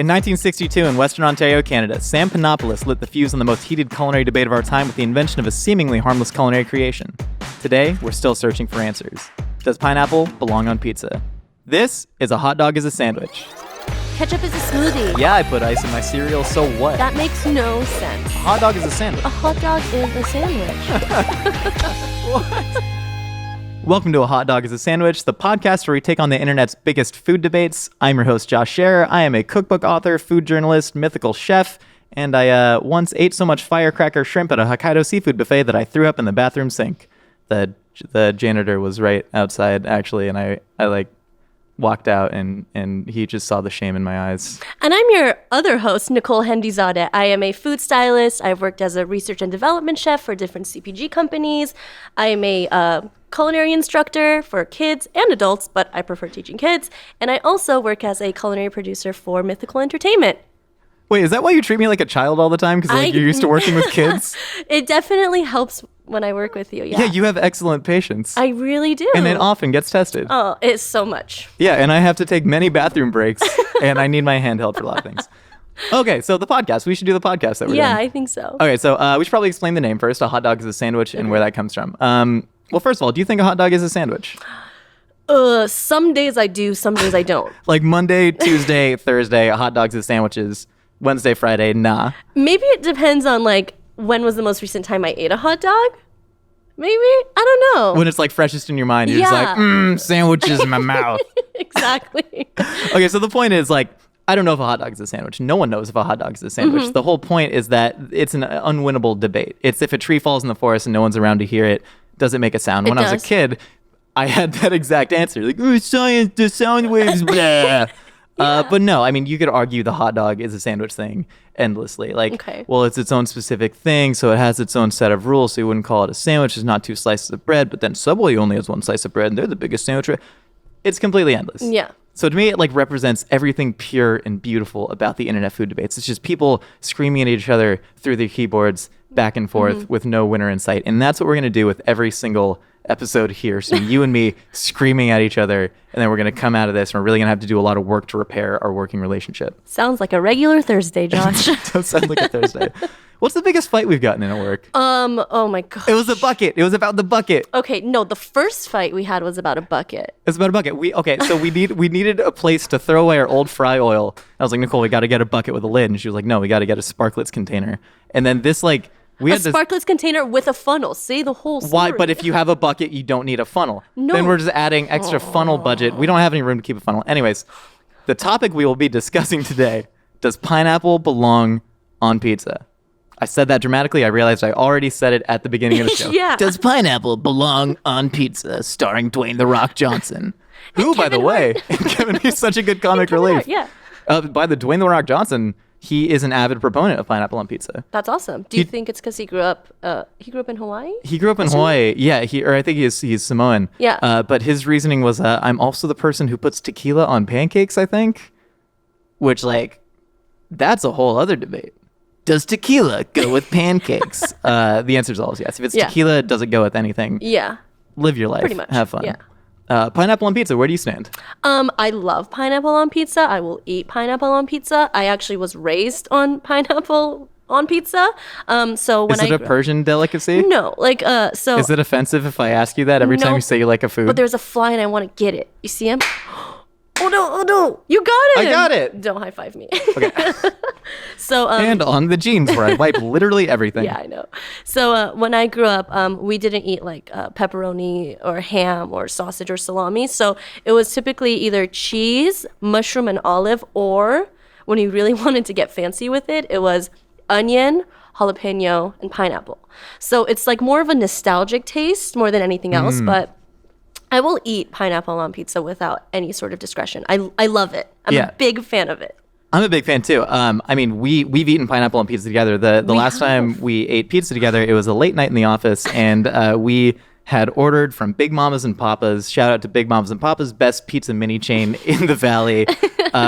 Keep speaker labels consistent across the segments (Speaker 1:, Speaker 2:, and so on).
Speaker 1: In 1962, in Western Ontario, Canada, Sam Panopoulos lit the fuse on the most heated culinary debate of our time with the invention of a seemingly harmless culinary creation. Today, we're still searching for answers. Does pineapple belong on pizza? This is A Hot Dog is a Sandwich.
Speaker 2: Ketchup is a smoothie.
Speaker 1: Yeah, I put ice in my cereal, so what?
Speaker 2: That makes no sense.
Speaker 1: A hot dog is a sandwich.
Speaker 2: A hot dog is a sandwich.
Speaker 1: What? Welcome to A Hot Dog is a Sandwich, the podcast where we take on the internet's biggest food debates. I'm your host, Josh Scherer. I am a cookbook author, food journalist, mythical chef, and I once ate so much firecracker shrimp at a Hokkaido seafood buffet that I threw up in the bathroom sink. The janitor was right outside, actually, and I walked out and he just saw the shame in my eyes.
Speaker 2: And I'm your other host, Nicole Handy. I am a food stylist. I've worked as a research and development chef for different CPG companies. I am a culinary instructor for kids and adults, but I prefer teaching kids. And I also work as a culinary producer for Mythical Entertainment.
Speaker 1: Wait, is that why you treat me like a child all the time? Because you're used to working with kids?
Speaker 2: It definitely helps when I work with you, yeah.
Speaker 1: Yeah, you have excellent patience.
Speaker 2: I really do.
Speaker 1: And it often gets tested.
Speaker 2: Oh, it's so much.
Speaker 1: Yeah, and I have to take many bathroom breaks, and I need my handheld for a lot of things. Okay, so the podcast. We should do the podcast that we're doing.
Speaker 2: Yeah, I think so.
Speaker 1: Okay, so we should probably explain the name first. A hot dog is a sandwich and where that comes from. Well, first of all, do you think a hot dog is a sandwich?
Speaker 2: Some days I do, some days I don't.
Speaker 1: Like Monday, Tuesday, Thursday, a hot dog's is sandwiches. Wednesday, Friday, nah.
Speaker 2: Maybe it depends on when was the most recent time I ate a hot dog? Maybe? I don't know.
Speaker 1: When it's freshest in your mind, you're just like, sandwiches in my mouth.
Speaker 2: Exactly.
Speaker 1: Okay, so the point is I don't know if a hot dog is a sandwich. No one knows if a hot dog is a sandwich. Mm-hmm. The whole point is that it's an unwinnable debate. It's if a tree falls in the forest and no one's around to hear it, does it make a sound? When I was a kid, I had that exact answer. Science, the sound waves, blah. Yeah. But no, I mean, you could argue the hot dog is a sandwich thing endlessly. Well, it's its own specific thing, so it has its own set of rules, so you wouldn't call it a sandwich. It's not two slices of bread, but then Subway only has one slice of bread, and they're the biggest sandwich. It's completely endless.
Speaker 2: Yeah.
Speaker 1: So to me, it represents everything pure and beautiful about the internet food debates. It's just people screaming at each other through their keyboards back and forth with no winner in sight. And that's what we're going to do with every single episode here. So you and me screaming at each other, and then we're going to come out of this, and we're really going to have to do a lot of work to repair our working relationship.
Speaker 2: Sounds like a regular Thursday, Josh.
Speaker 1: Does sound like a Thursday. What's the biggest fight we've gotten in at work?
Speaker 2: Oh my gosh.
Speaker 1: It was a bucket. It was about the bucket.
Speaker 2: Okay, no, the first fight we had was about a bucket.
Speaker 1: It's about a bucket. So we needed a place to throw away our old fry oil. I was like, Nicole, we got to get a bucket with a lid. And she was like, no, we got to get a Sparklets container. And then this
Speaker 2: Sparklets container with a funnel. Say the whole story.
Speaker 1: Why? But if you have a bucket, you don't need a funnel. No. Then we're just adding extra funnel budget. We don't have any room to keep a funnel. Anyways, the topic we will be discussing today, does pineapple belong on pizza? I said that dramatically. I realized I already said it at the beginning of the show.
Speaker 2: Yeah.
Speaker 1: Does pineapple belong on pizza? Starring Dwayne "The Rock" Johnson. Who, by the way, Kevin, he's such a good comic relief.
Speaker 2: Yeah.
Speaker 1: By the Dwayne "The Rock" Johnson, he is an avid proponent of pineapple on pizza.
Speaker 2: That's awesome. Do you think it's because he grew up in Hawaii?
Speaker 1: He grew up in Hawaii. Yeah, I think he's Samoan.
Speaker 2: Yeah.
Speaker 1: But his reasoning was, I'm also the person who puts tequila on pancakes, I think. Which, that's a whole other debate. Does tequila go with pancakes? The answer is always yes. If it's tequila, does it go with anything?
Speaker 2: Yeah.
Speaker 1: Live your life.
Speaker 2: Pretty much.
Speaker 1: Have fun.
Speaker 2: Yeah.
Speaker 1: Pineapple on pizza, where do you stand?
Speaker 2: I love pineapple on pizza. I will eat pineapple on pizza. I actually was raised on pineapple on pizza. So when
Speaker 1: Is it a Persian delicacy?
Speaker 2: No, so.
Speaker 1: Is it offensive if I ask you that every time you say you like a food?
Speaker 2: But there's a fly and I want to get it. You see him? Oh no, you got it.
Speaker 1: I got it.
Speaker 2: Don't high five me.
Speaker 1: Okay.
Speaker 2: So
Speaker 1: and on the jeans where I wipe literally everything.
Speaker 2: Yeah, I know. So when I grew up, we didn't eat pepperoni or ham or sausage or salami. So it was typically either cheese, mushroom, and olive, or when you really wanted to get fancy with it, it was onion, jalapeno, and pineapple. So it's more of a nostalgic taste more than anything else, but I will eat pineapple on pizza without any sort of discretion. I love it. I'm a big fan of it.
Speaker 1: I'm a big fan too. I mean, we've eaten pineapple on pizza together. The last time we ate pizza together, it was a late night in the office, and we had ordered from Big Mamas and Papas. Shout out to Big Mamas and Papas, best pizza mini chain in the valley.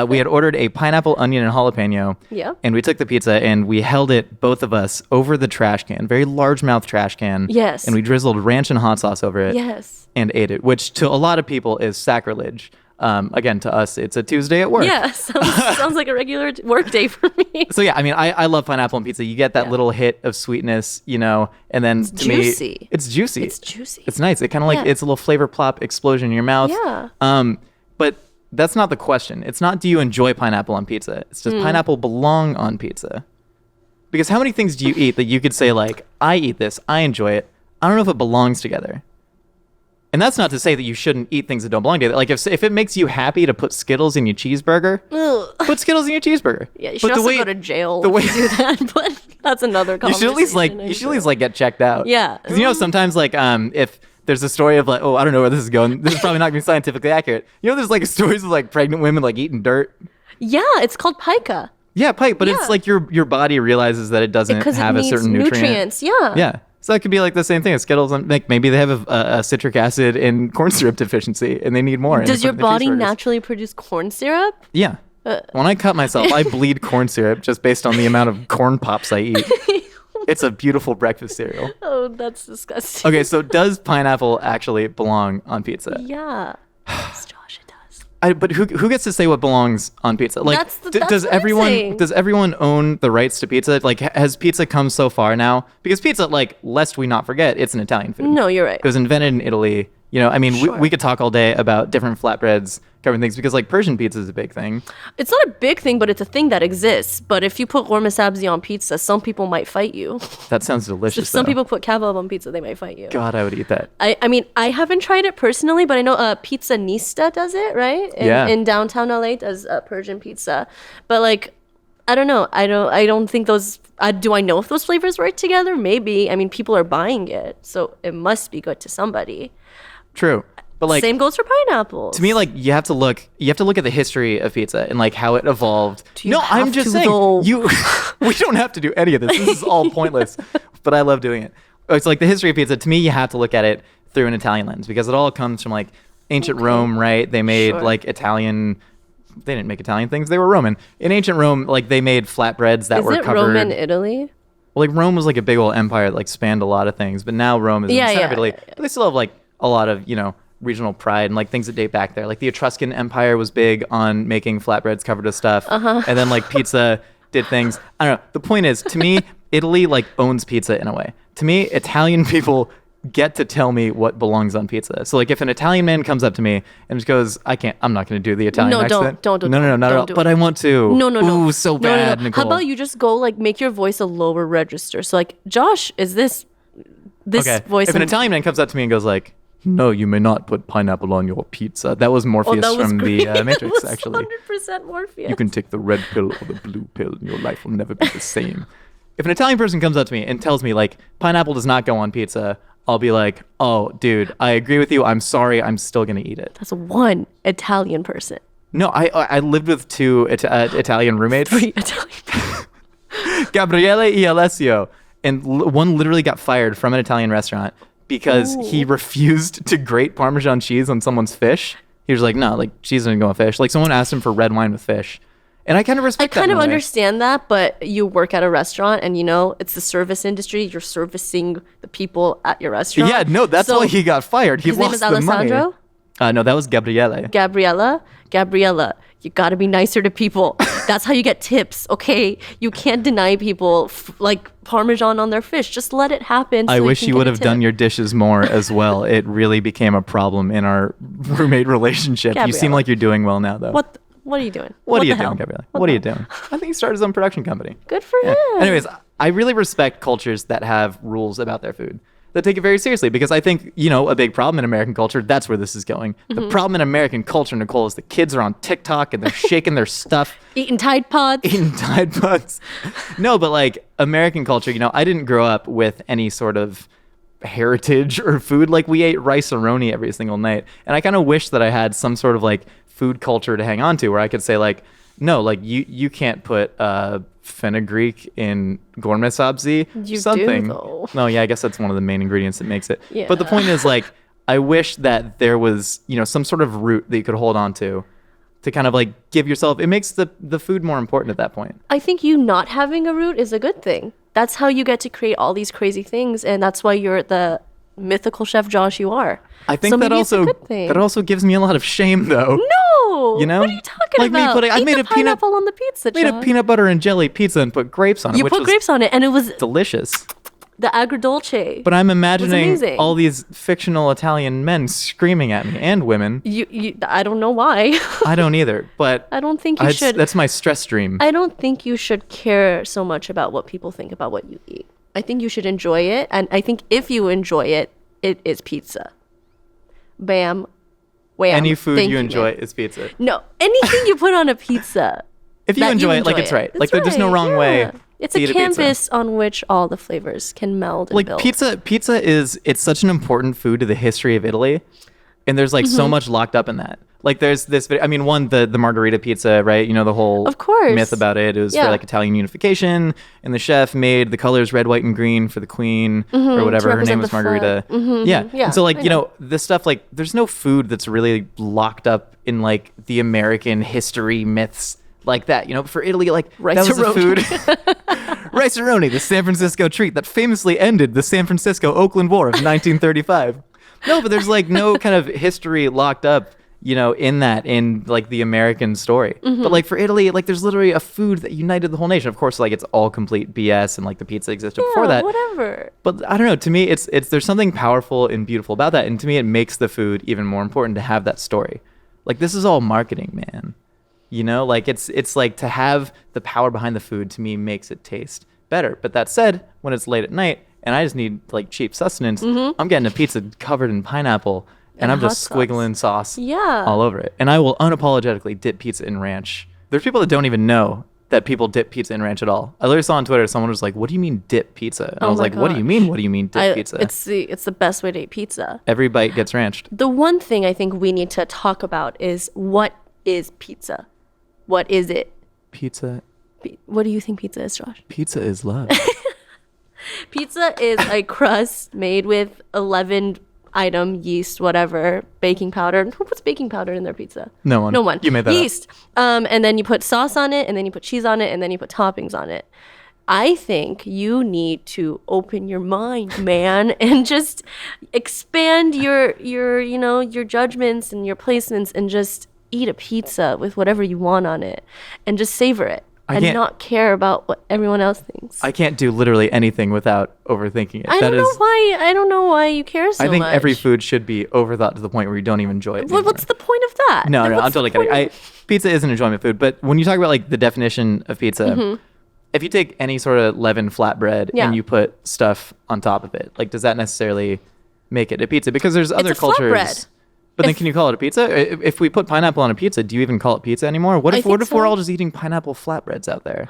Speaker 1: We had ordered a pineapple, onion, and jalapeno.
Speaker 2: Yeah.
Speaker 1: And we took the pizza and we held it, both of us, over the trash can, very largemouth trash can.
Speaker 2: Yes.
Speaker 1: And we drizzled ranch and hot sauce over it.
Speaker 2: Yes.
Speaker 1: And ate it, which to a lot of people is sacrilege. Again, to us, it's a Tuesday at work.
Speaker 2: Yeah, sounds like a regular work day for me.
Speaker 1: So yeah, I mean, I love pineapple on pizza. You get that little hit of sweetness, and then to
Speaker 2: juicy.
Speaker 1: me, it's juicy.
Speaker 2: It's juicy.
Speaker 1: It's nice. It kind of like it's a little flavor plop explosion in your mouth.
Speaker 2: Yeah.
Speaker 1: But that's not the question. It's not, do you enjoy pineapple on pizza? It's does pineapple belong on pizza? Because how many things do you eat that you could say like, I eat this, I enjoy it. I don't know if it belongs together. And that's not to say that you shouldn't eat things that don't belong together. Like if it makes you happy to put Skittles in your cheeseburger, put Skittles in your cheeseburger.
Speaker 2: Yeah, you should also go to jail if you do that. But that's another conversation.
Speaker 1: You should at least get checked out.
Speaker 2: Yeah.
Speaker 1: Because sometimes if there's a story of like, oh, I don't know where this is going. This is probably not going to be scientifically accurate. There's like stories of like pregnant women like eating dirt.
Speaker 2: Yeah, it's called pica.
Speaker 1: Yeah, pike, but it's like your body realizes that it doesn't have a certain nutrient.
Speaker 2: Yeah.
Speaker 1: Yeah. So that could be like the same thing as Skittles. Like maybe they have a citric acid and corn syrup deficiency and they need more.
Speaker 2: Does your body naturally produce corn syrup?
Speaker 1: Yeah. When I cut myself, I bleed corn syrup just based on the amount of corn pops I eat. It's a beautiful breakfast cereal.
Speaker 2: Oh, that's disgusting.
Speaker 1: Okay, so does pineapple actually belong on pizza?
Speaker 2: Yeah. Josh, it does.
Speaker 1: But who gets to say what belongs on pizza? Like, does everyone own the rights to pizza? Like, has pizza come so far now? Because pizza, like, lest we not forget, it's an Italian food.
Speaker 2: No, you're right.
Speaker 1: It was invented in Italy. I mean,
Speaker 2: Sure.
Speaker 1: we could talk all day about different flatbreads covering things because, like, Persian pizza is a big thing.
Speaker 2: It's not a big thing, but it's a thing that exists. But if you put ghormeh sabzi on pizza, some people might fight you.
Speaker 1: That sounds delicious.
Speaker 2: If some people put kebab on pizza, they might fight you.
Speaker 1: God, I would eat that.
Speaker 2: I mean, I haven't tried it personally, but I know Pizza Nista does it, right? In downtown LA does Persian pizza. But like, I don't know. I don't think those. Do I know if those flavors work together? Maybe. I mean, people are buying it, so it must be good to somebody.
Speaker 1: True. But like,
Speaker 2: same goes for pineapples.
Speaker 1: To me, like, you have to look at the history of pizza and like how it evolved. I'm just saying we don't have to do any of this. This is all pointless, but I love doing it. It's like the history of pizza. To me, you have to look at it through an Italian lens because it all comes from like ancient Rome, right? They made like Italian. They didn't make Italian things. They were Roman. In ancient Rome, like they made flatbreads that were covered.
Speaker 2: Roman Italy?
Speaker 1: Well, like Rome was like a big old empire that like spanned a lot of things, but now Rome is in the center of Italy. But they still have like a lot of, regional pride and like things that date back there. Like the Etruscan Empire was big on making flatbreads covered with stuff. And then like pizza did things. I don't know. The point is, to me, Italy like owns pizza in a way. To me, Italian people get to tell me what belongs on pizza. So like if an Italian man comes up to me and just goes, I'm not going to do the Italian accent.
Speaker 2: Don't
Speaker 1: No, not at all. But I want to.
Speaker 2: No.
Speaker 1: Ooh, so bad,
Speaker 2: No.
Speaker 1: Nicole.
Speaker 2: How about you just go like make your voice a lower register? So like, Josh, is this
Speaker 1: okay.
Speaker 2: voice?
Speaker 1: If an Italian man comes up to me and goes like, no, you may not put pineapple on your pizza. That was Morpheus from the Matrix,
Speaker 2: that was
Speaker 1: actually.
Speaker 2: 100% Morpheus.
Speaker 1: You can take the red pill or the blue pill and your life will never be the same. If an Italian person comes up to me and tells me, like, pineapple does not go on pizza, I'll be like, oh, dude, I agree with you. I'm sorry. I'm still going to eat it.
Speaker 2: That's one Italian person.
Speaker 1: No, I lived with two Italian roommates.
Speaker 2: 3 Italian
Speaker 1: Gabriele y Alessio. And one literally got fired from an Italian restaurant because he refused to grate Parmesan cheese on someone's fish. He was like, no, like cheese doesn't go on fish. Like someone asked him for red wine with fish. And I kind of respect that.
Speaker 2: I kind of understand that, but you work at a restaurant and it's the service industry. You're servicing the people at your restaurant.
Speaker 1: Yeah, no, that's why he got fired. He lost the money. His name is Alessandro? No, that was Gabriele.
Speaker 2: Gabriella, you got to be nicer to people. That's how you get tips, okay? You can't deny people like Parmesan on their fish. Just let it happen.
Speaker 1: I wish you would have done your dishes more as well. It really became a problem in our roommate relationship. Gabriella. You seem like you're doing well now, though.
Speaker 2: What are you doing?
Speaker 1: What are you doing, Gabriella? What are you doing? I think he started his own production company.
Speaker 2: Good for him.
Speaker 1: Anyways, I really respect cultures that have rules about their food, that take it very seriously, because I think, a big problem in American culture, that's where this is going. Mm-hmm. The problem in American culture, Nicole, is the kids are on TikTok and they're shaking their stuff.
Speaker 2: Eating Tide Pods.
Speaker 1: No, but like American culture, I didn't grow up with any sort of heritage or food. Like we ate rice-a-roni every single night. And I kind of wish that I had some sort of like food culture to hang on to where I could say like, no, like you can't put fenugreek in ghormeh sabzi.
Speaker 2: You
Speaker 1: something.
Speaker 2: do, though.
Speaker 1: No, yeah, I guess that's one of the main ingredients that makes it.
Speaker 2: Yeah.
Speaker 1: But the point is like, I wish that there was, some sort of root that you could hold on to kind of like give yourself, it makes the food more important at that point.
Speaker 2: I think you not having a root is a good thing. That's how you get to create all these crazy things, and that's why you're the mythical chef Josh you are.
Speaker 1: I think that also gives me a lot of shame, though. You know?
Speaker 2: What are you talking
Speaker 1: like
Speaker 2: about?
Speaker 1: Me putting, I
Speaker 2: Eat
Speaker 1: made
Speaker 2: the
Speaker 1: a peanut
Speaker 2: pineapple on the pizza,
Speaker 1: made a
Speaker 2: Josh.
Speaker 1: peanut butter and jelly pizza and put grapes on it.
Speaker 2: You put grapes on it, and it was
Speaker 1: delicious.
Speaker 2: the agrodolce.
Speaker 1: But I'm imagining
Speaker 2: amazing.
Speaker 1: all these fictional Italian men screaming at me, and women.
Speaker 2: I don't know why.
Speaker 1: I don't either, but
Speaker 2: I don't think you should.
Speaker 1: That's my stress dream.
Speaker 2: I don't think you should care so much about what people think about what you eat. I think you should enjoy it, and I think if you enjoy it, it is pizza. Bam, wham.
Speaker 1: Any food you enjoy
Speaker 2: man.
Speaker 1: is pizza.
Speaker 2: No, anything you put on a pizza.
Speaker 1: If you enjoy it, like it's right. Like there's no wrong way.
Speaker 2: It's a canvas on which all the flavors can meld and build.
Speaker 1: Pizza it's such an important food to the history of Italy, and there's like so much locked up in that. Like there's this, I mean, the margarita pizza, right? You know, the whole
Speaker 2: of course.
Speaker 1: myth about it. It was for like Italian unification, and the chef made the colors red, white, and green for the queen or whatever. Her name was Margarita. Yeah. And so like, you know, this stuff, like there's no food that's really locked up in like the American history myths like that, you know. But for Italy, like that was the food. Rice-A-Roni, the San Francisco treat that famously ended the San Francisco-Oakland War of 1935. No, but there's like no kind of history locked up, you know, in like the American story. But like for Italy, like there's literally a food that united the whole nation. Of course, like it's all complete BS, and like the pizza existed before that.
Speaker 2: Whatever.
Speaker 1: But I don't know. To me, it's there's something powerful and beautiful about that, and to me, it makes the food even more important to have that story. Like this is all marketing, man. You know, like it's like to have the power behind the food to me makes it taste better. But that said, when it's late at night and I just need like cheap sustenance, I'm getting a pizza covered in pineapple and I'm just squiggling sauce all over it. And I will unapologetically dip pizza in ranch. There's people that don't even know that people dip pizza in ranch at all. I literally saw on Twitter someone was like, "What do you mean dip pizza?" And I was like, "What do you mean? What do you mean dip pizza?"
Speaker 2: It's the best way to eat pizza.
Speaker 1: Every bite gets ranched.
Speaker 2: The one thing I think we need to talk about is what is pizza? What is it?
Speaker 1: Pizza.
Speaker 2: What do you think pizza is, Josh?
Speaker 1: Pizza is love.
Speaker 2: Pizza is a crust made with a leavened item, yeast, whatever, baking powder. Who puts baking powder in their pizza?
Speaker 1: No one.
Speaker 2: No one.
Speaker 1: You made that
Speaker 2: yeast. And then you put sauce on it, and then you put cheese on it, and then you put toppings on it. I think you need to open your mind, man, and just expand your judgments and your placements, and just eat a pizza with whatever you want on it and just savor it and not care about what everyone else thinks.
Speaker 1: I can't do literally anything without overthinking it.
Speaker 2: I don't know why you care so much.
Speaker 1: I think every food should be overthought to the point where you don't even enjoy it.
Speaker 2: What's the point of that?
Speaker 1: No, I'm totally kidding. Pizza is an enjoyment food, but when you talk about like the definition of pizza, if you take any sort of leavened flatbread and you put stuff on top of it, like does that necessarily make it a pizza? Because there's other cultures. Flatbread. But then can you call it a pizza? If we put pineapple on a pizza, do you even call it pizza anymore? What if we're all just eating pineapple flatbreads out there?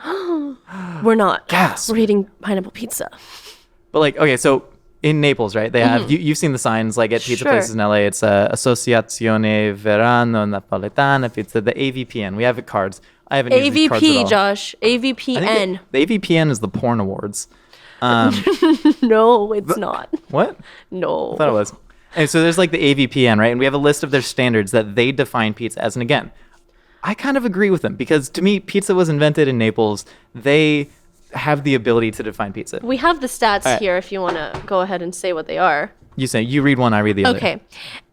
Speaker 2: We're not.
Speaker 1: Gasp.
Speaker 2: We're eating pineapple pizza.
Speaker 1: But like, okay, so in Naples, right? They have you've seen the signs like at pizza places in LA. It's Associazione Verano Napoletana Pizza, the AVPN. We have cards. I haven't used these cards at all.
Speaker 2: AVP, Josh. AVPN.
Speaker 1: The AVPN is the porn awards.
Speaker 2: No, it's not.
Speaker 1: What?
Speaker 2: No.
Speaker 1: I thought it was. And so there's like the AVPN, right? And we have a list of their standards that they define pizza as. And again, I kind of agree with them because to me, pizza was invented in Naples. They have the ability to define pizza.
Speaker 2: We have the stats here if you want to go ahead and say what they are.
Speaker 1: You read one, I read the other.
Speaker 2: Okay.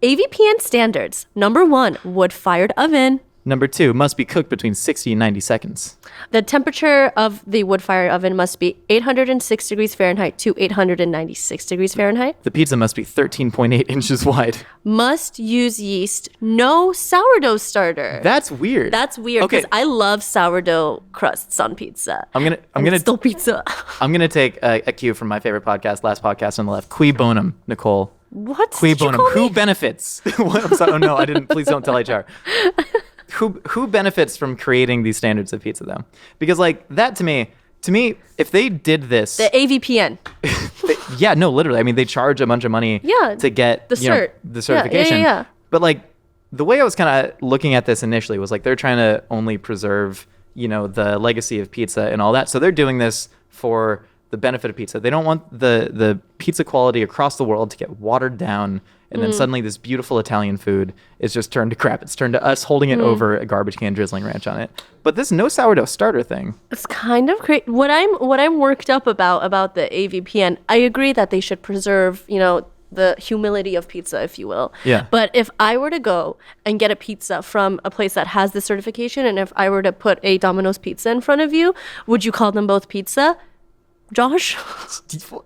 Speaker 2: AVPN standards. Number 1, wood-fired oven.
Speaker 1: Number 2, must be cooked between 60 and 90 seconds.
Speaker 2: The temperature of the wood-fired oven must be 806 degrees Fahrenheit to 896 degrees Fahrenheit.
Speaker 1: The pizza must be 13.8 inches wide.
Speaker 2: Must use yeast. No sourdough starter.
Speaker 1: That's weird.
Speaker 2: That's weird because I love sourdough crusts on pizza.
Speaker 1: I'm gonna
Speaker 2: still pizza.
Speaker 1: I'm gonna take a cue from my favorite podcast, last podcast on the left. Qui bonum, Nicole.
Speaker 2: What?
Speaker 1: Qui bonum. Who benefits? What? I'm sorry. Oh no, I didn't. Please don't tell HR. Who benefits from creating these standards of pizza though? Because like that to me, if they did this,
Speaker 2: the AVPN.
Speaker 1: Literally. I mean, they charge a bunch of money to get the certification.
Speaker 2: Yeah.
Speaker 1: But like the way I was kind of looking at this initially was like they're trying to only preserve, the legacy of pizza and all that. So they're doing this for the benefit of pizza. They don't want the pizza quality across the world to get watered down. And then suddenly this beautiful Italian food is just turned to crap. It's turned to us holding it over a garbage can drizzling ranch on it. But this no sourdough starter thing.
Speaker 2: It's kind of crazy. What I'm worked up about the AVPN, I agree that they should preserve, the humility of pizza, if you will.
Speaker 1: Yeah.
Speaker 2: But if I were to go and get a pizza from a place that has this certification, and if I were to put a Domino's Pizza in front of you, would you call them both pizza? Josh?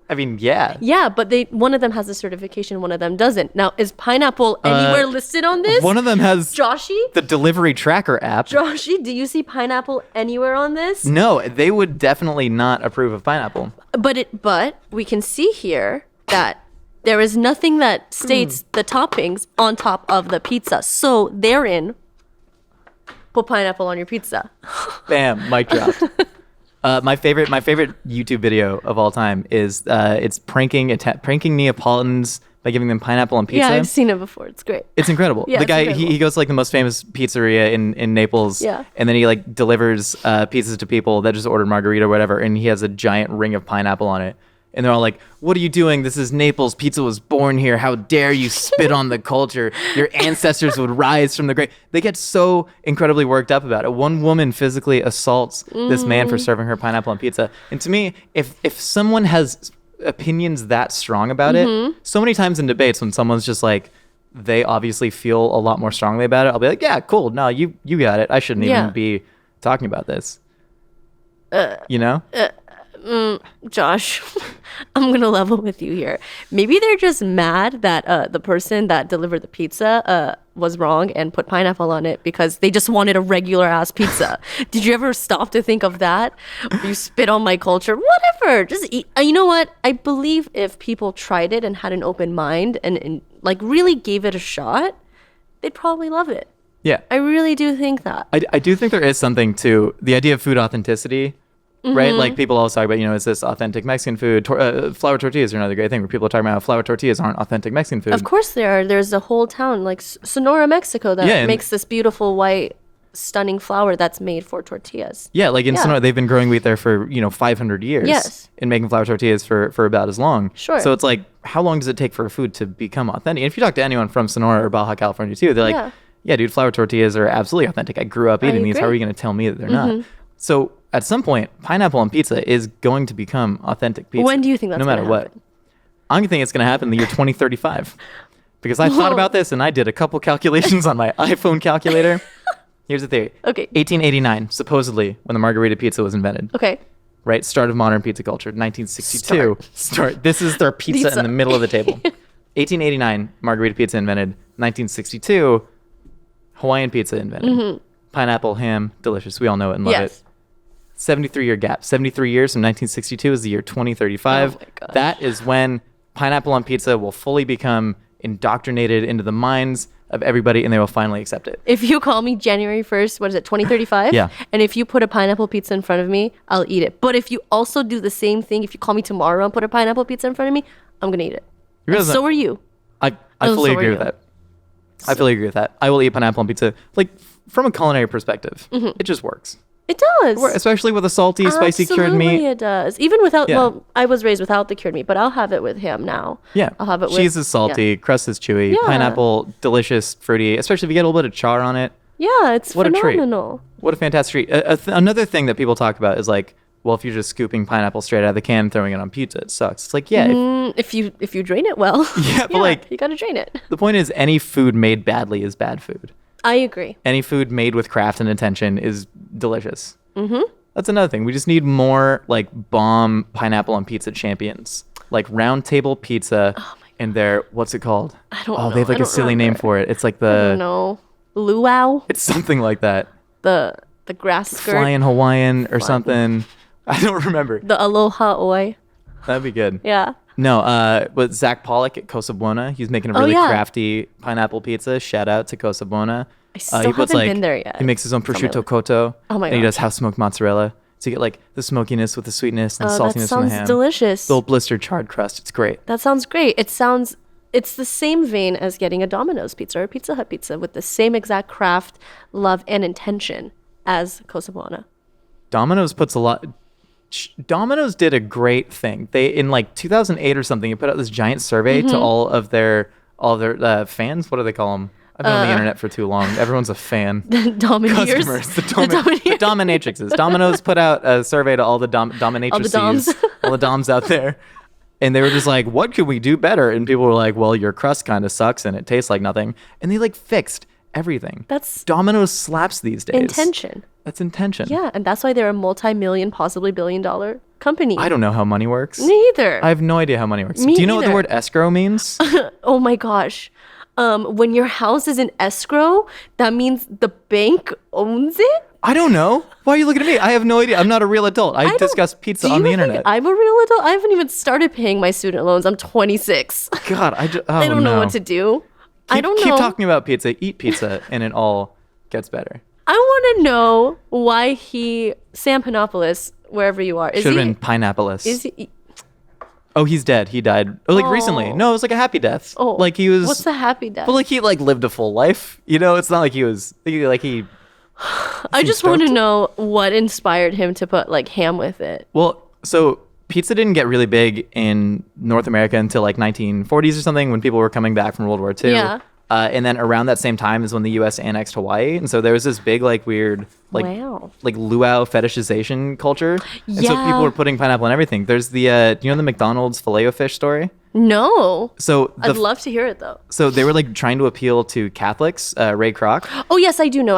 Speaker 1: I mean, yeah.
Speaker 2: Yeah, but one of them has a certification, one of them doesn't. Now, is pineapple anywhere listed on this?
Speaker 1: One of them has
Speaker 2: Joshy?
Speaker 1: the delivery tracker app.
Speaker 2: Joshy, do you see pineapple anywhere on this?
Speaker 1: No, they would definitely not approve of pineapple.
Speaker 2: But we can see here that there is nothing that states the toppings on top of the pizza. So therein, put pineapple on your pizza.
Speaker 1: Bam, mic drop. My favorite YouTube video of all time is it's pranking Neapolitans by giving them pineapple on pizza.
Speaker 2: Yeah, I've seen it before. It's great.
Speaker 1: It's incredible.
Speaker 2: Yeah,
Speaker 1: the guy
Speaker 2: incredible.
Speaker 1: he goes to like the most famous pizzeria in Naples.
Speaker 2: Yeah.
Speaker 1: And then he like delivers pizzas to people that just ordered margarita or whatever, and he has a giant ring of pineapple on it. And they're all like, "What are you doing? This is Naples. Pizza was born here. How dare you spit on the culture? Your ancestors would rise from the grave." They get so incredibly worked up about it. One woman physically assaults this man for serving her pineapple on pizza. And to me, if someone has opinions that strong about it, so many times in debates when someone's just like, they obviously feel a lot more strongly about it, I'll be like, "Yeah, cool. No, you got it. I shouldn't even be talking about this." You know?
Speaker 2: Josh, I'm gonna level with you here. Maybe they're just mad that the person that delivered the pizza was wrong and put pineapple on it because they just wanted a regular ass pizza. Did you ever stop to think of that? You spit on my culture. Whatever. Just eat. You know what? I believe if people tried it and had an open mind and like really gave it a shot, they'd probably love it.
Speaker 1: Yeah.
Speaker 2: I really do think that.
Speaker 1: I do think there is something to the idea of food authenticity. Right? Like people always talk about, is this authentic Mexican food? Flour tortillas are another great thing where people are talking about how flour tortillas aren't authentic Mexican food.
Speaker 2: Of course there are. There's a whole town like Sonora, Mexico that makes this beautiful white stunning flour that's made for tortillas.
Speaker 1: Yeah, like in Sonora, they've been growing wheat there for, 500 years.
Speaker 2: Yes.
Speaker 1: And making flour tortillas for about as long.
Speaker 2: Sure.
Speaker 1: So it's like, how long does it take for a food to become authentic? And if you talk to anyone from Sonora or Baja California too, they're like, yeah dude, flour tortillas are absolutely authentic. I grew up eating these. How are you going to tell me that they're not? So at some point, pineapple on pizza is going to become authentic pizza.
Speaker 2: When do you think that's
Speaker 1: no matter what?
Speaker 2: Happen?
Speaker 1: I'm going to think it's going to happen in the year 2035. Because I thought about this and I did a couple calculations on my iPhone calculator. Here's the theory.
Speaker 2: Okay.
Speaker 1: 1889, supposedly, when the margarita pizza was invented.
Speaker 2: Okay.
Speaker 1: Right? Start of modern pizza culture. 1962. Start. This is their pizza in the middle of the table. 1889, margarita pizza invented. 1962, Hawaiian pizza invented. Pineapple, ham, delicious. We all know it and love it. 73-year gap. 73 years from 1962 is the year 2035.
Speaker 2: Oh my gosh.
Speaker 1: That is when pineapple on pizza will fully become indoctrinated into the minds of everybody and they will finally accept it.
Speaker 2: If you call me January 1st, what is it, 2035?
Speaker 1: Yeah.
Speaker 2: And if you put a pineapple pizza in front of me, I'll eat it. But if you also do the same thing, if you call me tomorrow and put a pineapple pizza in front of me, I'm going to eat it. And so are you.
Speaker 1: I fully agree with that. I fully agree with that. I will eat pineapple on pizza. Like, from a culinary perspective, it just works.
Speaker 2: It does.
Speaker 1: Especially with a salty, spicy cured meat.
Speaker 2: Absolutely it does. Even without, well, I was raised without the cured meat, but I'll have it with ham now.
Speaker 1: Yeah.
Speaker 2: I'll have it with...
Speaker 1: Cheese is salty, crust is chewy,
Speaker 2: Yeah.
Speaker 1: pineapple, delicious, fruity, especially if you get a little bit of char on it.
Speaker 2: Yeah, it's
Speaker 1: What
Speaker 2: phenomenal.
Speaker 1: a treat. What a fantastic treat. Another thing that people talk about is like, well, if you're just scooping pineapple straight out of the can and throwing it on pizza, it sucks. It's like, yeah.
Speaker 2: If you drain it well.
Speaker 1: Yeah, but like...
Speaker 2: You gotta drain it.
Speaker 1: The point is, any food made badly is bad food.
Speaker 2: I agree.
Speaker 1: Any food made with craft and intention is delicious. That's another thing. We just need more like bomb pineapple on pizza champions, like Round Table Pizza, and their what's it called?
Speaker 2: I don't know.
Speaker 1: They have like a silly name for it. It's like
Speaker 2: I don't know. Luau?
Speaker 1: It's something like that.
Speaker 2: The grass skirt?
Speaker 1: Flying Hawaiian or something. I don't remember.
Speaker 2: The Aloha Oi?
Speaker 1: That'd be good.
Speaker 2: Yeah.
Speaker 1: No, but Zach Pollock at Cosa Buona, he's making a really crafty pineapple pizza. Shout out to Cosa Buona.
Speaker 2: I still haven't been there yet.
Speaker 1: He makes his own prosciutto cotto.
Speaker 2: Oh my
Speaker 1: And he
Speaker 2: gosh.
Speaker 1: does house smoked mozzarella. So you get like the smokiness with the sweetness and the saltiness
Speaker 2: that
Speaker 1: from the
Speaker 2: sounds
Speaker 1: ham.
Speaker 2: delicious.
Speaker 1: Little blistered charred crust. It's great.
Speaker 2: That sounds great. It's the same vein as getting a Domino's pizza or a Pizza Hut pizza with the same exact craft, love, and intention as Cosa Buona.
Speaker 1: Domino's did a great thing. They in like 2008 or something, they put out this giant survey to all of their fans. What do they call them? I've been on the internet for too long. Everyone's a fan.
Speaker 2: Domineers.
Speaker 1: Customers. The dominatrixes. Domino's put out a survey to all the dominatrices.
Speaker 2: All the doms.
Speaker 1: all the doms out there. And they were just like, what could we do better? And people were like, well, your crust kind of sucks and it tastes like nothing. And they like fixed everything.
Speaker 2: That's
Speaker 1: Domino's slaps these days.
Speaker 2: intention.
Speaker 1: That's intention.
Speaker 2: Yeah, and that's why they're a multi-million, possibly billion-dollar company.
Speaker 1: I don't know how money works.
Speaker 2: Me either.
Speaker 1: I have no idea how money works.
Speaker 2: Me
Speaker 1: Do you know what the
Speaker 2: neither.
Speaker 1: word escrow means?
Speaker 2: Oh my gosh. When your house is in escrow, that means the bank owns it?
Speaker 1: I don't know. Why are you looking at me? I have no idea. I'm not a real adult. I discuss pizza on the internet.
Speaker 2: I'm a real adult. I haven't even started paying my student loans. I'm 26.
Speaker 1: God, I
Speaker 2: don't know what to do. I don't know.
Speaker 1: Keep talking about pizza. Eat pizza, and it all gets better.
Speaker 2: I want to know why Sam Panopoulos, wherever you are,
Speaker 1: Should have been Pineapolous.
Speaker 2: Is he?
Speaker 1: Oh, he's dead. He died. Oh, like recently. No, it was like a happy death.
Speaker 2: Oh,
Speaker 1: like he was.
Speaker 2: What's the happy death?
Speaker 1: But like he like lived a full life. You know, it's not like he was like he.
Speaker 2: I just want to know what inspired him to put like ham with it.
Speaker 1: Well, so pizza didn't get really big in North America until like 1940s or something, when people were coming back from World War II.
Speaker 2: Yeah.
Speaker 1: And then around that same time is when the U.S. annexed Hawaii, and so there was this big like weird like luau fetishization culture, and so people were putting pineapple on everything. There's the do you know the McDonald's Filet-O-Fish story?
Speaker 2: No.
Speaker 1: So
Speaker 2: I'd love to hear it though.
Speaker 1: So they were like trying to appeal to Catholics, Ray Kroc.
Speaker 2: Oh yes, I do know.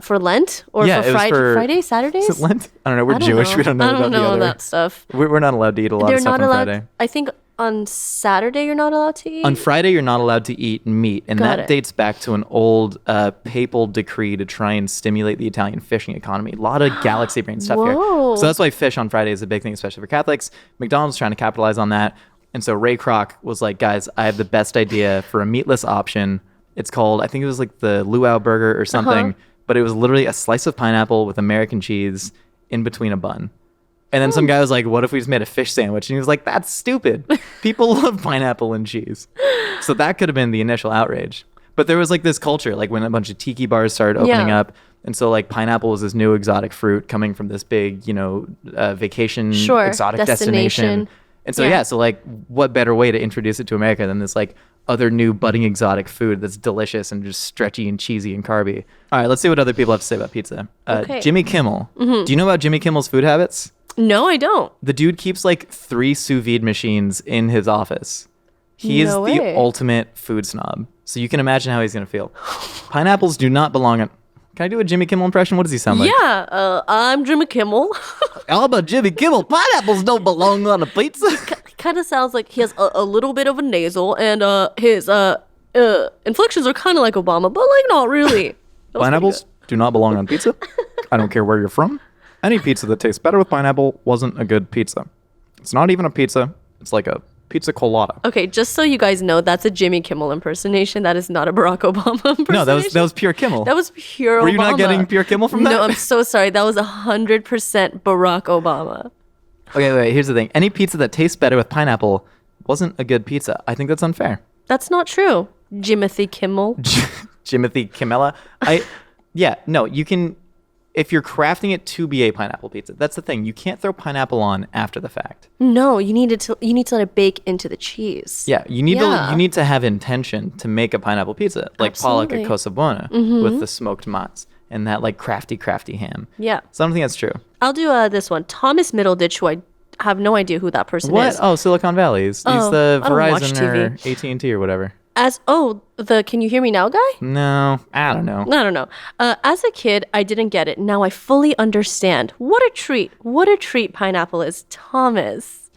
Speaker 2: For Lent or for Friday, Saturdays?
Speaker 1: Is it Lent? I don't know. We're Jewish.
Speaker 2: Know.
Speaker 1: We don't know.
Speaker 2: I don't know that stuff.
Speaker 1: We're not allowed to eat a lot of stuff on Friday.
Speaker 2: I think on Saturday you're not allowed to eat.
Speaker 1: On Friday you're not allowed to eat meat, and that dates back to an old papal decree to try and stimulate the Italian fishing economy. A lot of galaxy brain stuff here. So that's why fish on Friday is a big thing, especially for Catholics. McDonald's trying to capitalize on that. And so Ray Kroc was like, guys, I have the best idea for a meatless option. It's called, I think it was like the luau burger or something, but it was literally a slice of pineapple with American cheese in between a bun. And then some guy was like, what if we just made a fish sandwich? And he was like, that's stupid. People love pineapple and cheese. So that could have been the initial outrage. But there was like this culture, like when a bunch of tiki bars started opening up. And so like pineapple was this new exotic fruit coming from this big, vacation exotic destination. And so, so like what better way to introduce it to America than this like other new budding exotic food that's delicious and just stretchy and cheesy and carby. All right, let's see what other people have to say about pizza. Jimmy Kimmel. Do you know about Jimmy Kimmel's food habits?
Speaker 2: No, I don't.
Speaker 1: The dude keeps like 3 sous vide machines in his office. He is the ultimate food snob. So you can imagine how he's going to feel. Pineapples do not belong on... Can I do a Jimmy Kimmel impression? What does he sound like?
Speaker 2: Yeah, I'm Jimmy Kimmel.
Speaker 1: How about Jimmy Kimmel? Pineapples don't belong on a pizza.
Speaker 2: Kind of sounds like he has a little bit of a nasal, and his inflections are kind of like Obama, but like not really.
Speaker 1: Pineapples do not belong on pizza. I don't care where you're from. Any pizza that tastes better with pineapple wasn't a good pizza. It's not even a pizza. It's like a pizza colada.
Speaker 2: Okay, just so you guys know, that's a Jimmy Kimmel impersonation. That is not a Barack Obama impersonation.
Speaker 1: No, that was pure Kimmel.
Speaker 2: That was pure Obama.
Speaker 1: Were you not getting pure Kimmel from that?
Speaker 2: No, I'm so sorry. That was 100% Barack Obama.
Speaker 1: Okay, wait, here's the thing. Any pizza that tastes better with pineapple wasn't a good pizza. I think that's unfair.
Speaker 2: That's not true. Jimothy Kimmel.
Speaker 1: Jimothy Kimmela. You can... If you're crafting it to be a pineapple pizza, that's the thing. You can't throw pineapple on after the fact.
Speaker 2: No, you need to let it bake into the cheese.
Speaker 1: Yeah, you need to have intention to make a pineapple pizza, like Pollock at Cosa Buona with the smoked mozz and that like crafty ham.
Speaker 2: Yeah.
Speaker 1: So I don't think that's true.
Speaker 2: I'll do this one. Thomas Middleditch, who I have no idea who that person is.
Speaker 1: What? Oh, Silicon Valley. He's the Verizon or AT&T or whatever.
Speaker 2: Can you hear me now guy?
Speaker 1: No, I don't know.
Speaker 2: As a kid, I didn't get it. Now I fully understand. What a treat pineapple is. Thomas,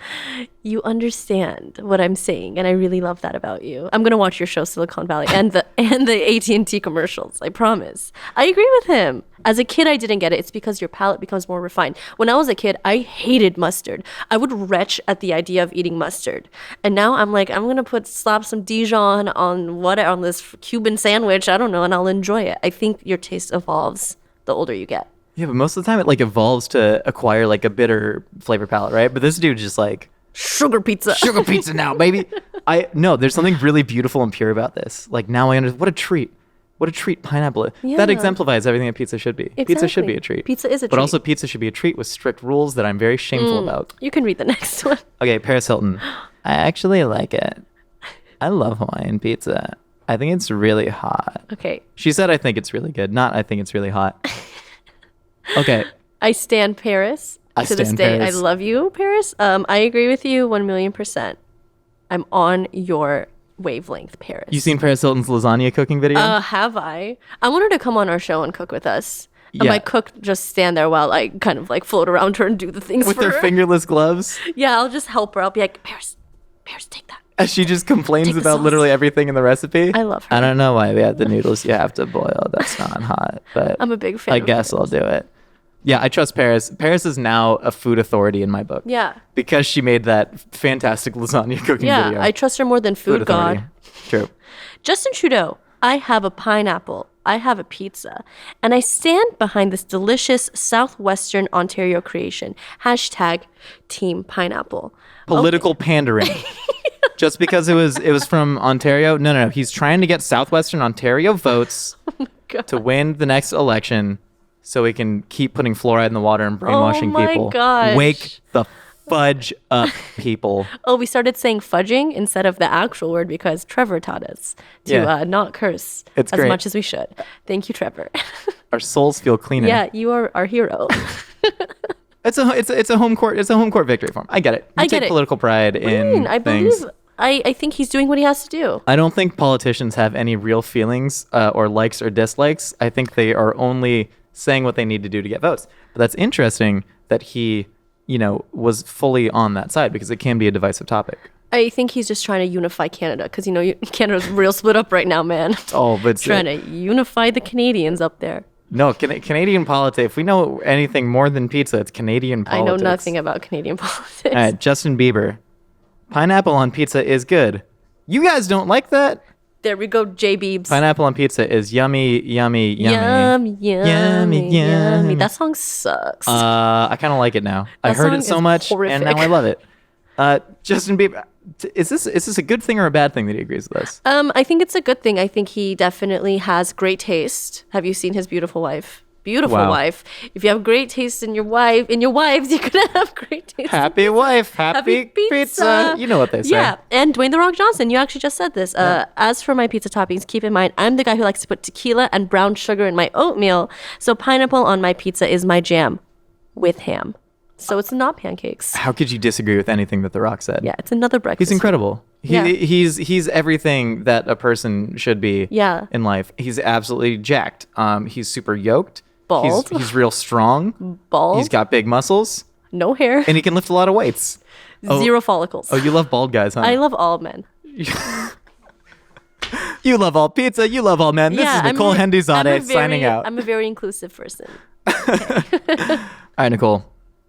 Speaker 2: you understand what I'm saying, and I really love that about you. I'm gonna watch your show Silicon Valley and the AT&T commercials. I promise. I agree with him. As a kid, I didn't get it. It's because your palate becomes more refined. When I was a kid, I hated mustard. I would retch at the idea of eating mustard. And now I'm like, I'm going to slap some Dijon on this Cuban sandwich. I don't know, and I'll enjoy it. I think your taste evolves the older you get.
Speaker 1: Yeah, but most of the time it like evolves to acquire like a bitter flavor palette, right? But this dude just like...
Speaker 2: Sugar pizza.
Speaker 1: Sugar pizza now, baby. No, there's something really beautiful and pure about this. Like now I understand. What a treat. What a treat pineapple is. Yeah. That exemplifies everything that pizza should be. Exactly. Pizza should be a treat.
Speaker 2: Pizza is a treat.
Speaker 1: But also pizza should be a treat with strict rules that I'm very shameful about.
Speaker 2: You can read the next one.
Speaker 1: Okay, Paris Hilton. I actually like it. I love Hawaiian pizza. I think it's really hot.
Speaker 2: Okay.
Speaker 1: She said I think it's really good, not I think it's really hot. Okay.
Speaker 2: I stand Paris. To this day, Paris. I love you, Paris. I agree with you 1,000,000%. I'm on your wavelength, Paris.
Speaker 1: You seen Paris Hilton's lasagna cooking video?
Speaker 2: Have I? I want her to come on our show and cook with us. And my cook just stand there while I kind of like float around her and do the things
Speaker 1: with
Speaker 2: for
Speaker 1: her fingerless gloves.
Speaker 2: Yeah, I'll just help her. I'll be like, Paris, take that.
Speaker 1: As she just complains about literally everything in the recipe.
Speaker 2: I love her.
Speaker 1: I don't know why we have the noodles you have to boil. That's not hot, but
Speaker 2: I'm a big fan.
Speaker 1: I guess I'll do it. Yeah, I trust Paris. Paris is now a food authority in my book.
Speaker 2: Yeah.
Speaker 1: Because she made that fantastic lasagna cooking video.
Speaker 2: Yeah, I trust her more than food god.
Speaker 1: True.
Speaker 2: Justin Trudeau, I have a pineapple. I have a pizza. And I stand behind this delicious Southwestern Ontario creation. # Team Pineapple.
Speaker 1: Political pandering. Just because it was from Ontario? No. He's trying to get Southwestern Ontario votes to win the next election. So we can keep putting fluoride in the water and brainwashing people.
Speaker 2: Gosh.
Speaker 1: Wake the fudge up, people.
Speaker 2: We started saying fudging instead of the actual word because Trevor taught us to not curse as much as we should. Thank you, Trevor.
Speaker 1: Our souls feel cleaner.
Speaker 2: Yeah, you are our hero.
Speaker 1: It's a home court victory for him. I get it. You take political pride in things.
Speaker 2: I think he's doing what he has to do.
Speaker 1: I don't think politicians have any real feelings or likes or dislikes. I think they are only saying what they need to do to get votes. But that's interesting that he, was fully on that side because it can be a divisive topic.
Speaker 2: I think he's just trying to unify Canada because, Canada's real split up right now, man.
Speaker 1: But
Speaker 2: trying to unify the Canadians up there.
Speaker 1: No, Canadian politics. If we know anything more than pizza, it's Canadian politics.
Speaker 2: I know nothing about Canadian politics.
Speaker 1: All right, Justin Bieber. Pineapple on pizza is good. You guys don't like that?
Speaker 2: There we go, J-Beebs.
Speaker 1: Pineapple on pizza is yummy, yummy, yummy.
Speaker 2: Yummy. That song sucks.
Speaker 1: I kind of like it now. I heard it so much, and now I love it. Justin Bieber, is this a good thing or a bad thing that he agrees with us?
Speaker 2: I think it's a good thing. I think he definitely has great taste. Have you seen his beautiful wife? Wife. If you have great taste in your wives, you're gonna have great taste.
Speaker 1: Happy wife, happy pizza. You know what they say.
Speaker 2: Yeah, and Dwayne The Rock Johnson, you actually just said this. As for my pizza toppings, keep in mind I'm the guy who likes to put tequila and brown sugar in my oatmeal. So pineapple on my pizza is my jam, with ham. So it's not pancakes.
Speaker 1: How could you disagree with anything that The Rock said?
Speaker 2: Yeah, it's another breakfast.
Speaker 1: He's incredible. He's everything that a person should be in life. He's absolutely jacked. He's super yoked.
Speaker 2: Bald.
Speaker 1: He's real strong.
Speaker 2: Bald.
Speaker 1: He's got big muscles.
Speaker 2: No hair.
Speaker 1: And he can lift a lot of weights.
Speaker 2: Zero follicles.
Speaker 1: Oh, you love bald guys, huh?
Speaker 2: I love all men.
Speaker 1: You love all pizza. You love all men. This is Nicole Handy signing out.
Speaker 2: I'm a very inclusive person.
Speaker 1: All right, Nicole.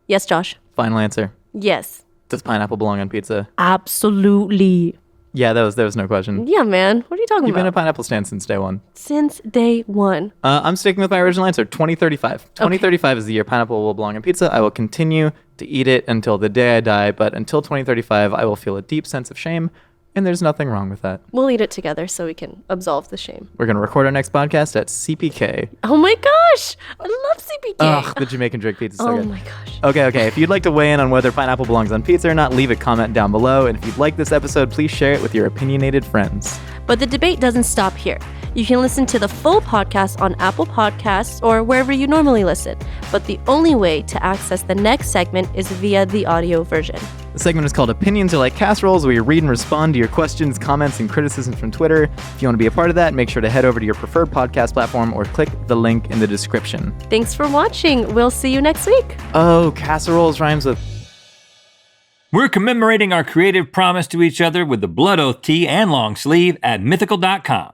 Speaker 2: Yes, Josh.
Speaker 1: Final answer.
Speaker 2: Yes.
Speaker 1: Does pineapple belong on pizza?
Speaker 2: Absolutely.
Speaker 1: Yeah, there was no question.
Speaker 2: Yeah, man. What are you talking about?
Speaker 1: You've been a pineapple stand since day one.
Speaker 2: Since day one.
Speaker 1: I'm sticking with my original answer, 2035. 2035 is the year pineapple will belong on pizza. I will continue to eat it until the day I die, but until 2035, I will feel a deep sense of shame, and there's nothing wrong with that.
Speaker 2: We'll eat it together so we can absolve the shame.
Speaker 1: We're going to record our next podcast at CPK.
Speaker 2: Oh my gosh! I love CPK.
Speaker 1: Ugh, the Jamaican drink pizza is so good.
Speaker 2: Oh my gosh.
Speaker 1: Okay. If you'd like to weigh in on whether pineapple belongs on pizza or not, leave a comment down below. And if you'd like this episode, please share it with your opinionated friends.
Speaker 2: But the debate doesn't stop here. You can listen to the full podcast on Apple Podcasts or wherever you normally listen. But the only way to access the next segment is via the audio version.
Speaker 1: The segment is called Opinions Are Like Casseroles, where you read and respond to your questions, comments, and criticisms from Twitter. If you want to be a part of that, make sure to head over to your preferred podcast platform or click the link in the description.
Speaker 2: Thanks for watching. We'll see you next week.
Speaker 1: Oh, casseroles rhymes with...
Speaker 3: We're commemorating our creative promise to each other with the Blood Oath tee and long sleeve at mythical.com.